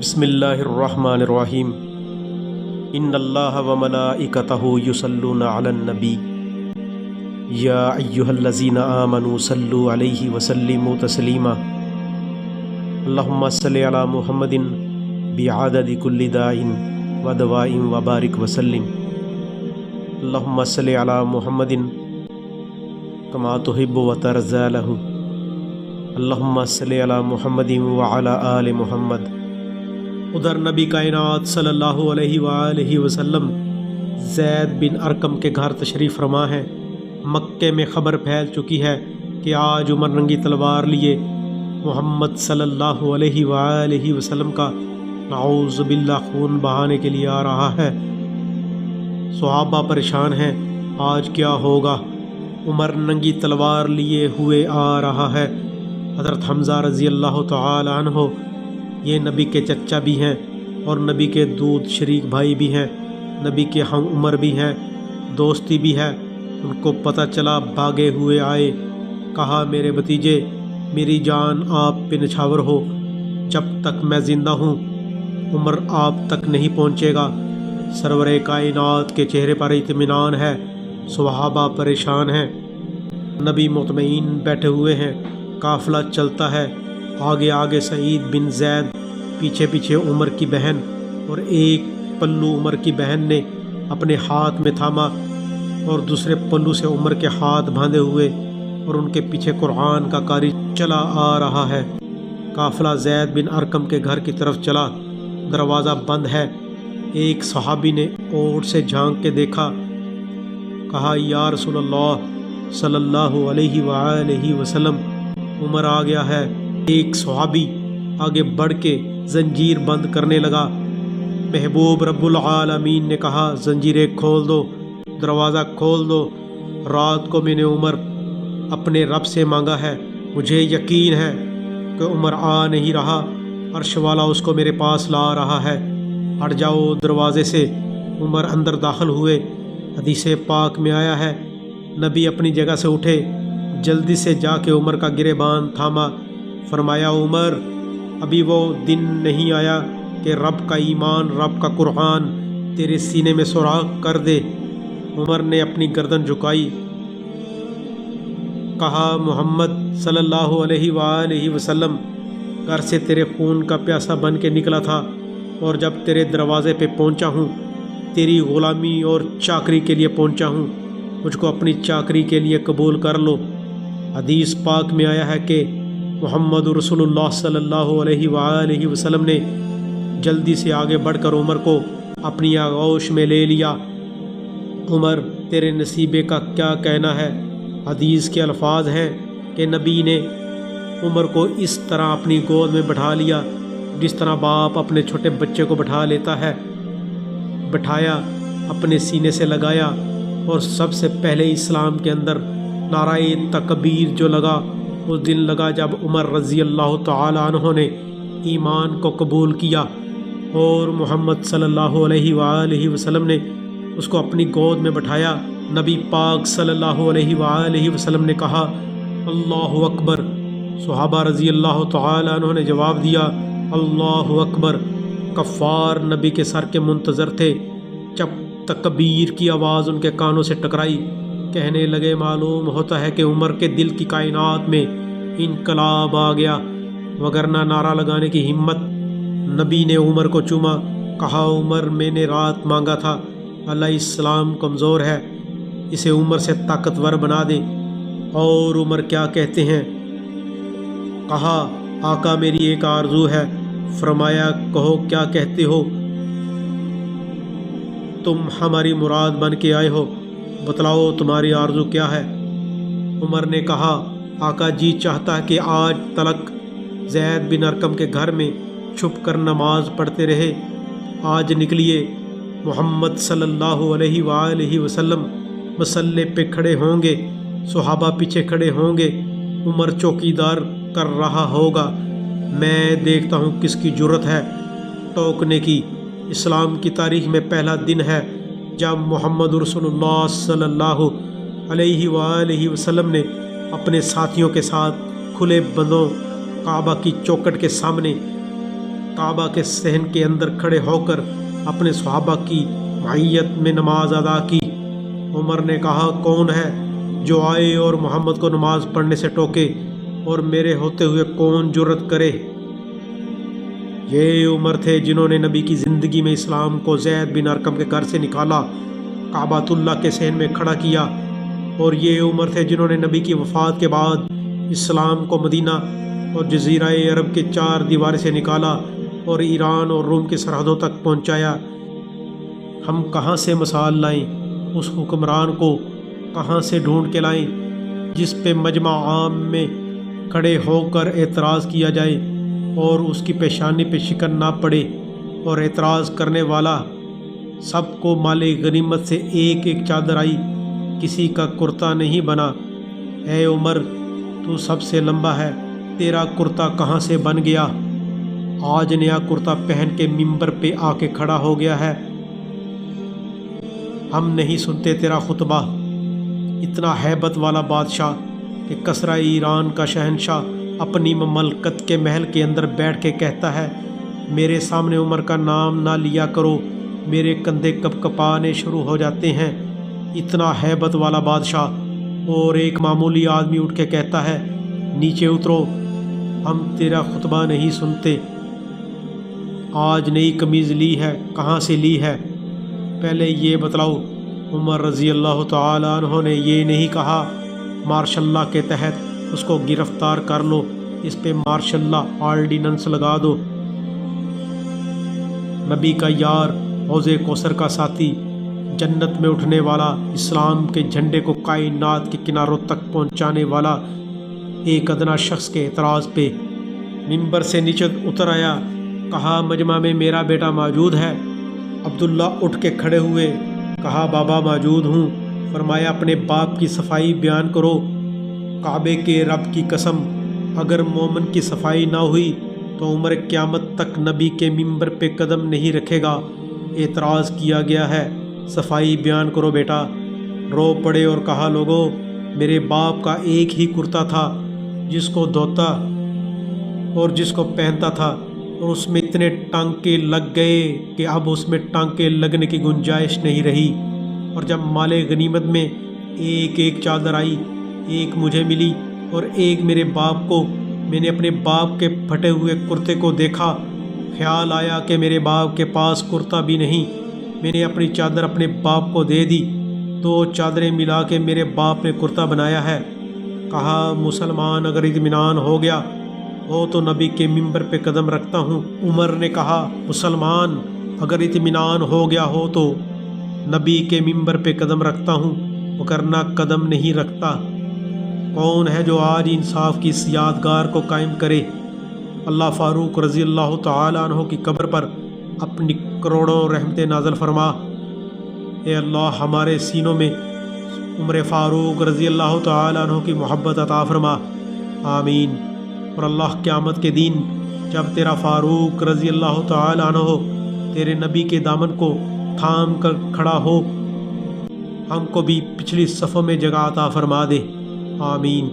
بسم اللہ الرحمن الرحیم ان اللہ وملائکتہ یصلون علی النبی یا ایہا الذین آمنوا صلوا علیہ وسلموا تسلیما اللہم صلی علی محمد بعدد کل داء ودواء وبارک وسلم اللہم صلی علی محمد کما تحب وترضی لہ اللہم صلی علی محمد وعلی آل محمد۔ ادھر نبی کائنات صلی اللہ علیہ وآلہ وسلم زید بن ارقم کے گھر تشریف فرما ہے۔ مکے میں خبر پھیل چکی ہے کہ آج عمر ننگی تلوار لیے محمد صلی اللہ علیہ وآلہ وسلم کا نعوذ باللہ خون بہانے کے لیے آ رہا ہے۔ صحابہ پریشان ہیں، آج کیا ہوگا؟ عمر ننگی تلوار لیے ہوئے آ رہا ہے۔ حضرت حمزہ رضی اللہ تعالی عنہ یہ نبی کے چچا بھی ہیں اور نبی کے دودھ شریک بھائی بھی ہیں، نبی کے ہم عمر بھی ہیں، دوستی بھی ہے۔ ان کو پتہ چلا، بھاگے ہوئے آئے، کہا میرے بھتیجے میری جان آپ پہ نچھاور ہو، جب تک میں زندہ ہوں عمر آپ تک نہیں پہنچے گا۔ سرور کائنات کے چہرے پر اطمینان ہے، صحابہ پریشان ہیں، نبی مطمئن بیٹھے ہوئے ہیں۔ قافلہ چلتا ہے، آگے آگے سعید بن زید، پیچھے پیچھے عمر کی بہن، اور ایک پلو عمر کی بہن نے اپنے ہاتھ میں تھاما اور دوسرے پلو سے عمر کے ہاتھ باندھے ہوئے، اور ان کے پیچھے قرآن کا قاری چلا آ رہا ہے۔ قافلہ زید بن ارقم کے گھر کی طرف چلا، دروازہ بند ہے۔ ایک صحابی نے اوٹ سے جھانک کے دیکھا، کہا یا رسول اللہ صلی اللہ علیہ وآلہ وسلم، عمر آ گیا ہے۔ ایک صحابی آگے بڑھ کے زنجیر بند کرنے لگا۔ محبوب رب العالمین نے کہا زنجیریں کھول دو، دروازہ کھول دو، رات کو میں نے عمر اپنے رب سے مانگا ہے، مجھے یقین ہے کہ عمر آ نہیں رہا، عرش والا اس کو میرے پاس لا رہا ہے، ہٹ جاؤ دروازے سے۔ عمر اندر داخل ہوئے۔ حدیث پاک میں آیا ہے، نبی اپنی جگہ سے اٹھے، جلدی سے جا کے عمر کا گریبان تھاما، فرمایا عمر ابھی وہ دن نہیں آیا کہ رب کا ایمان، رب کا قرآن تیرے سینے میں سوراخ کر دے۔ عمر نے اپنی گردن جھکائی، کہا محمد صلی اللہ علیہ وآلہ وسلم، گھر سے تیرے خون کا پیاسا بن کے نکلا تھا، اور جب تیرے دروازے پہ پہنچا ہوں تیری غلامی اور چاکری کے لیے پہنچا ہوں، مجھ کو اپنی چاکری کے لیے قبول کر لو۔ حدیث پاک میں آیا ہے کہ محمد رسول اللہ صلی اللہ علیہ وآلہ وسلم نے جلدی سے آگے بڑھ کر عمر کو اپنی آغوش میں لے لیا۔ عمر تیرے نصیبے کا کیا کہنا ہے؟ حدیث کے الفاظ ہیں کہ نبی نے عمر کو اس طرح اپنی گود میں بٹھا لیا جس طرح باپ اپنے چھوٹے بچے کو بٹھا لیتا ہے۔ بٹھایا، اپنے سینے سے لگایا، اور سب سے پہلے اسلام کے اندر نعرہ تکبیر جو لگا اس دن لگا جب عمر رضی اللہ تعالی عنہ نے ایمان کو قبول کیا، اور محمد صلی اللہ علیہ وآلہ وسلم نے اس کو اپنی گود میں بٹھایا۔ نبی پاک صلی اللہ علیہ وآلہ وسلم نے کہا اللہ اکبر۔ صحابہ رضی اللہ تعالی عنہ نے جواب دیا اللہ اکبر۔ کفار نبی کے سر کے منتظر تھے، جب تکبیر کی آواز ان کے کانوں سے ٹکرائی، کہنے لگے معلوم ہوتا ہے کہ عمر کے دل کی کائنات میں انقلاب آ گیا، وگرنہ نعرہ لگانے کی ہمت۔ نبی نے عمر کو چوما، کہا عمر میں نے رات مانگا تھا، اللہ اسلام کمزور ہے، اسے عمر سے طاقتور بنا دے۔ اور عمر کیا کہتے ہیں؟ کہا آقا میری ایک آرزو ہے۔ فرمایا کہو کیا کہتے ہو؟ تم ہماری مراد بن کے آئے ہو، بتلاؤ تمہاری آرزو کیا ہے؟ عمر نے کہا آقا جی چاہتا ہے کہ آج تلک زید بن ارقم کے گھر میں چھپ کر نماز پڑھتے رہے، آج نکلیے، محمد صلی اللہ علیہ وآلہ وسلم مصلی پہ کھڑے ہوں گے، صحابہ پیچھے کھڑے ہوں گے، عمر چوکیدار کر رہا ہوگا، میں دیکھتا ہوں کس کی جرت ہے ٹوکنے کی۔ اسلام کی تاریخ میں پہلا دن ہے جب محمد رسول اللہ صلی اللہ علیہ وآلہ وسلم نے اپنے ساتھیوں کے ساتھ کھلے بندوں کعبہ کی چوکٹ کے سامنے کعبہ کے صحن کے اندر کھڑے ہو کر اپنے صحابہ کی معیت میں نماز ادا کی۔ عمر نے کہا، کون ہے جو آئے اور محمد کو نماز پڑھنے سے ٹوکے، اور میرے ہوتے ہوئے کون جرأت کرے؟ یہ عمر تھے جنہوں نے نبی کی زندگی میں اسلام کو زید بن ارقم کے گھر سے نکالا، کعبۃ اللہ کے صحن میں کھڑا کیا، اور یہ عمر تھے جنہوں نے نبی کی وفات کے بعد اسلام کو مدینہ اور جزیرہ عرب کے 4 دیوار سے نکالا اور ایران اور روم کی سرحدوں تک پہنچایا۔ ہم کہاں سے مثال لائیں؟ اس حکمران کو کہاں سے ڈھونڈ کے لائیں جس پہ مجمع عام میں کھڑے ہو کر اعتراض کیا جائے اور اس کی پیشانی پہ شکن نہ پڑے، اور اعتراض کرنے والا سب کو مال غنیمت سے ایک ایک چادر آئی، کسی کا کرتا نہیں بنا۔ اے عمر، تو سب سے لمبا ہے، تیرا کرتا کہاں سے بن گیا؟ آج نیا کرتا پہن کے ممبر پہ آ کے کھڑا ہو گیا ہے۔ ہم نہیں سنتے تیرا خطبہ۔ اتنا ہیبت والا بادشاہ کہ کسرا ایران کا شہنشاہ اپنی مملکت کے محل کے اندر بیٹھ کے کہتا ہے، میرے سامنے عمر کا نام نہ لیا کرو، میرے کندھے کپ کپانے شروع ہو جاتے ہیں۔ اتنا ہیبت والا بادشاہ، اور ایک معمولی آدمی اٹھ کے کہتا ہے، نیچے اترو، ہم تیرا خطبہ نہیں سنتے۔ آج نئی قمیض لی ہے، کہاں سے لی ہے؟ پہلے یہ بتلاؤ۔ عمر رضی اللہ تعالی عنہ نے یہ نہیں کہا، مارشل لا کے تحت اس کو گرفتار کر لو، اس پہ مارشل لا آرڈیننس لگا دو۔ نبی کا یار، حوض کوثر کا ساتھی، جنت میں اٹھنے والا، اسلام کے جھنڈے کو کائنات کے کناروں تک پہنچانے والا ایک ادنا شخص کے اعتراض پہ ممبر سے نیچے اتر آیا، کہا، مجمع میں میرا بیٹا موجود ہے؟ عبداللہ اٹھ کے کھڑے ہوئے، کہا، بابا موجود ہوں۔ فرمایا، اپنے باپ کی صفائی بیان کرو۔ کعبے کے رب کی قسم، اگر مومن کی صفائی نہ ہوئی تو عمر قیامت تک نبی کے ممبر پہ قدم نہیں رکھے گا۔ اعتراض کیا گیا ہے، صفائی بیان کرو بیٹا۔ رو پڑے اور کہا، لوگو، میرے باپ کا ایک ہی کرتا تھا جس کو دھوتا اور جس کو پہنتا تھا، اور اس میں اتنے ٹانکے لگ گئے کہ اب اس میں ٹانکے لگنے کی گنجائش نہیں رہی، اور جب مال غنیمت میں ایک ایک چادر آئی، ایک مجھے ملی اور ایک میرے باپ کو، میں نے اپنے باپ کے پھٹے ہوئے کرتے کو دیکھا، خیال آیا کہ میرے باپ کے پاس کرتا بھی نہیں، میں نے اپنی چادر اپنے باپ کو دے دی، 2 چادریں ملا کے میرے باپ نے کرتا بنایا ہے۔ کہا، مسلمان اگر اطمینان ہو گیا ہو تو نبی کے ممبر پہ قدم رکھتا ہوں۔ عمر نے کہا، مسلمان اگر اطمینان ہو گیا ہو تو نبی کے ممبر پہ قدم رکھتا ہوں، وگرنہ قدم نہیں رکھتا۔ کون ہے جو آج انصاف کی اس یادگار کو قائم کرے؟ اللہ فاروق رضی اللہ تعالی عنہ کی قبر پر اپنی کروڑوں رحمتیں نازل فرما۔ اے اللہ، ہمارے سینوں میں عمر فاروق رضی اللہ تعالی عنہ کی محبت عطا فرما، آمین۔ اور اللہ قیامت کے دن جب تیرا فاروق رضی اللہ تعالی عنہ تیرے نبی کے دامن کو تھام کر کھڑا ہو، ہم کو بھی پچھلی صفوں میں جگہ عطا فرما دے، آمین۔